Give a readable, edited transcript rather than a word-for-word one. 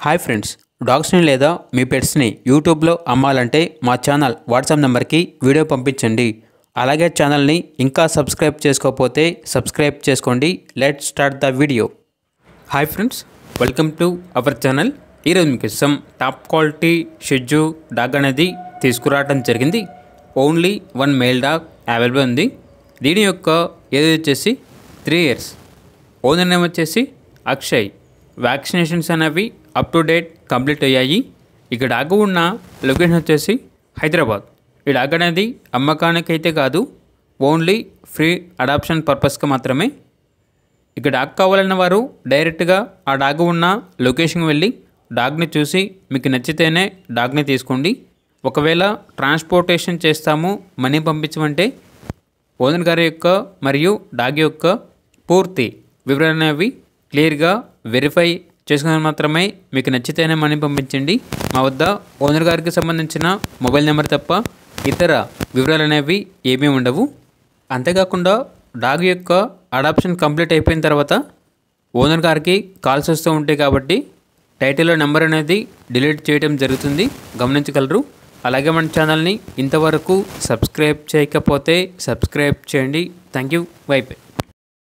Hi friends, డాగ్స్ని లేదా మీ పెట్స్ని యూట్యూబ్లో అమ్మాలంటే మా ఛానల్ వాట్సాప్ నెంబర్కి వీడియో పంపించండి. అలాగే ఛానల్ని ఇంకా సబ్స్క్రైబ్ చేసుకోకపోతే సబ్స్క్రైబ్ చేసుకోండి. Let's start the video. Hi friends, welcome to our channel. ఈరోజు మీకోసం టాప్ క్వాలిటీ షిట్జూ డాగ్ అనేది తీసుకురావడం జరిగింది. Only one male dog available ఉంది. దీని యొక్క ఏజ్ వచ్చేసి 3 years. ఓనర్ నేమ్ వచ్చేసి అక్షయ్. వ్యాక్సినేషన్స్ అనేవి అప్ టు డేట్ కంప్లీట్ అయ్యాయి. ఇక డాగ్ ఉన్న లొకేషన్ వచ్చేసి హైదరాబాద్. ఈ డాగ్ అనేది అమ్మకానికైతే కాదు, ఓన్లీ ఫ్రీ అడాప్షన్ పర్పస్కి మాత్రమే. ఇక డాగ్ కావాలన్న వారు డైరెక్ట్గా ఆ డాగ్ ఉన్న లొకేషన్కి వెళ్ళి డాగ్ని చూసి మీకు నచ్చితేనే డాగ్ని తీసుకోండి. ఒకవేళ ట్రాన్స్పోర్టేషన్ చేస్తాము, మనీ పంపించమంటే ఓనర్ గారి యొక్క మరియు డాగ్ యొక్క పూర్తి వివరణ అనేవి క్లియర్గా వెరిఫై చేసుకుని మాత్రమే మీకు నచ్చితేనే మనీ పంపించండి. మా వద్ద ఓనర్ గారికి సంబంధించిన మొబైల్ నెంబర్ తప్ప ఇతర వివరాలు అనేవి ఏమీ ఉండవు. అంతేకాకుండా డాగ్ యొక్క అడాప్షన్ కంప్లీట్ అయిపోయిన తర్వాత ఓనర్ గారికి కాల్స్ వస్తూ ఉంటాయి కాబట్టి టైటిల్లో నెంబర్ అనేది డిలీట్ చేయడం జరుగుతుంది, గమనించగలరు. అలాగే మన ఛానల్ని ఇంతవరకు సబ్స్క్రైబ్ చేయకపోతే సబ్స్క్రైబ్ చేయండి. Thank you. By by.